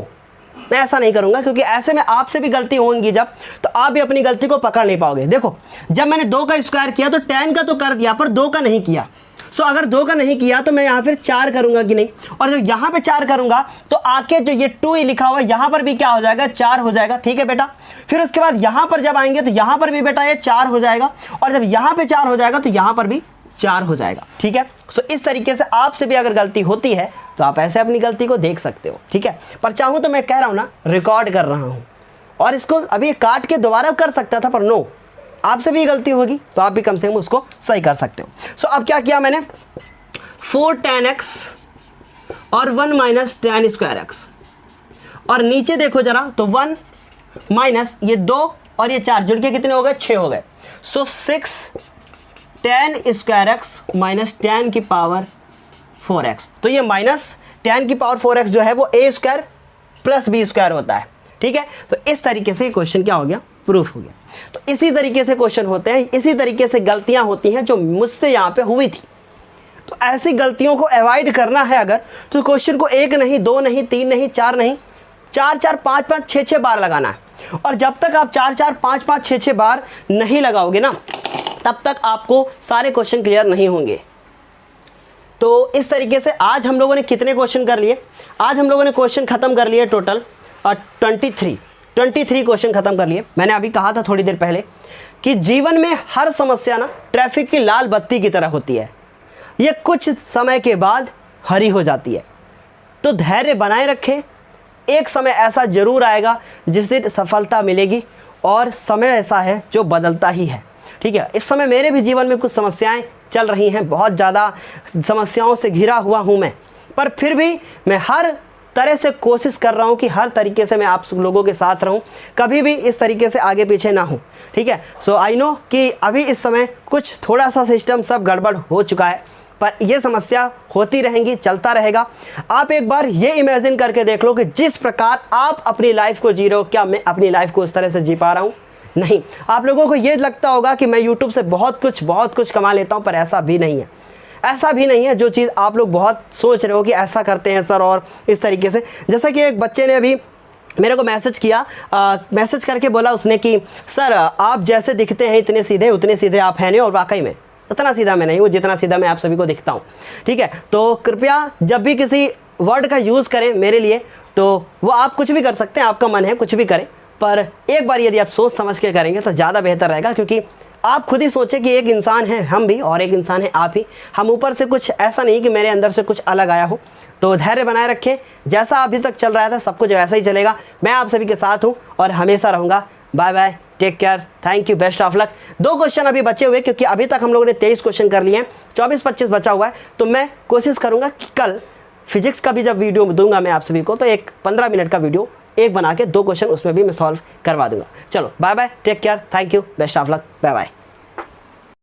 मैं ऐसा नहीं करूंगा, क्योंकि ऐसे में आपसे भी गलती होंगी जब, तो आप भी अपनी गलती को पकड़ नहीं पाओगे। देखो जब मैंने 2 का स्क्वायर किया तो 10 का तो कर दिया, पर 2 का नहीं किया। सो अगर 2 का नहीं किया तो मैं यहाँ फिर 4 करूंगा कि नहीं, और जब यहाँ पे 4 करूंगा तो आके जो ये 2 लिखा हुआ है यहाँ पर भी क्या हो जाएगा, 4 हो जाएगा। ठीक है बेटा, फिर उसके बाद यहाँ पर जब आएंगे तो यहाँ पर भी बेटा ये 4 हो जाएगा, और जब यहाँ पे 4 हो जाएगा तो यहाँ पर भी 4 हो जाएगा। ठीक है, सो इस तरीके से आपसे भी अगर गलती होती है तो आप ऐसे अपनी गलती को देख सकते हो। ठीक है, पर चाहूँ तो मैं कह रहा हूँ ना, रिकॉर्ड कर रहा हूँ, और इसको अभी काट के दोबारा कर सकता था, पर नो, आपसे भी गलती होगी तो आप भी कम से कम उसको सही कर सकते हो। सो अब क्या किया मैंने, 4 tan x और 1 माइनस tan स्क्वायर x, और नीचे देखो जरा तो 1 माइनस ये 2 और ये 4 जुड़ के कितने हो गए, 6 हो गए। सो 6 tan square x minus tan की पावर 4x, तो ये माइनस tan की पावर 4x जो है वो a स्क्वायर प्लस b स्क्वायर होता है। ठीक है, तो इस तरीके से क्वेश्चन क्या हो गया, प्रूफ हो गया। तो इसी तरीके से क्वेश्चन होते हैं, इसी तरीके से गलतियां होती हैं जो मुझसे यहाँ पे हुई थी। तो ऐसी गलतियों को अवॉइड करना है अगर, तो क्वेश्चन को 1 नहीं, 2 नहीं, 3 नहीं, 4 नहीं, 4 4 5 5 6 6 बार लगाना है। और जब तक आप 4 4 5 5 6 6 बार नहीं लगाओगे ना, तब तक आपको सारे क्वेश्चन क्लियर नहीं होंगे। तो इस तरीके से आज हम लोगों ने कितने क्वेश्चन कर लिए, आज हम लोगों ने क्वेश्चन खत्म कर लिए टोटल 23 क्वेश्चन खत्म कर लिए। मैंने अभी कहा था थोड़ी देर पहले कि जीवन में हर समस्या ना ट्रैफिक की लाल बत्ती की तरह होती है, ये कुछ समय के बाद हरी हो जाती है। तो धैर्य बनाए रखें, एक समय ऐसा जरूर आएगा जिससे सफलता मिलेगी, और समय ऐसा है जो बदलता ही है। ठीक है, इस समय मेरे भी जीवन में कुछ समस्याएं चल रही हैं, बहुत ज़्यादा समस्याओं से घिरा हुआ हूं मैं, पर फिर भी मैं हर तरह से कोशिश कर रहा हूं कि हर तरीके से मैं आप लोगों के साथ रहूं, कभी भी इस तरीके से आगे पीछे ना हूं। ठीक है, सो आई नो कि अभी इस समय कुछ थोड़ा सा सिस्टम सब गड़बड़ हो चुका है, पर ये समस्या होती रहेंगी, चलता रहेगा। आप एक बार ये इमेजिन करके देख लो कि जिस प्रकार आप अपनी लाइफ को जी रहे हो, क्या मैं अपनी लाइफ को उस तरह से जी पा रहा हूँ? नहीं। आप लोगों को ये लगता होगा कि मैं यूट्यूब से बहुत कुछ कमा लेता हूँ, पर ऐसा भी नहीं है, ऐसा भी नहीं है। जो चीज़ आप लोग बहुत सोच रहे हो कि ऐसा करते हैं सर, और इस तरीके से, जैसा कि एक बच्चे ने अभी मेरे को मैसेज किया, मैसेज करके बोला उसने कि सर आप जैसे दिखते हैं इतने सीधे, उतने सीधे आप हैं नहीं, और वाकई में उतना सीधा मैं नहीं हूँ जितना सीधा मैं आप सभी को दिखता हूँ। ठीक है, तो कृपया जब भी किसी वर्ड का यूज़ करें मेरे लिए, तो वो आप कुछ भी कर सकते हैं, आपका मन है कुछ भी करें, पर एक बार यदि आप सोच समझ के करेंगे तो ज़्यादा बेहतर रहेगा। क्योंकि आप खुद ही सोचें कि एक इंसान है हम भी, और एक इंसान है आप ही, हम ऊपर से कुछ ऐसा नहीं कि मेरे अंदर से कुछ अलग आया हो। तो धैर्य बनाए रखें, जैसा अभी तक चल रहा था सब कुछ वैसा ही चलेगा। मैं आप सभी के साथ हूँ और हमेशा रहूँगा। Bye bye, take care, thank you, best of luck. 2 question अभी बचे हुए, क्योंकि अभी तक हम लोगों ने 23 क्वेश्चन कर लिए हैं, 24-25 बचा हुआ है। तो मैं कोशिश करूँगा कि कल फिजिक्स का भी जब वीडियो दूंगा मैं आप सभी को, तो एक 15 मिनट का वीडियो एक बना के 2 क्वेश्चन उसमें भी मैं सॉल्व करवा दूंगा। चलो bye bye, take care, thank you, best of luck, bye bye.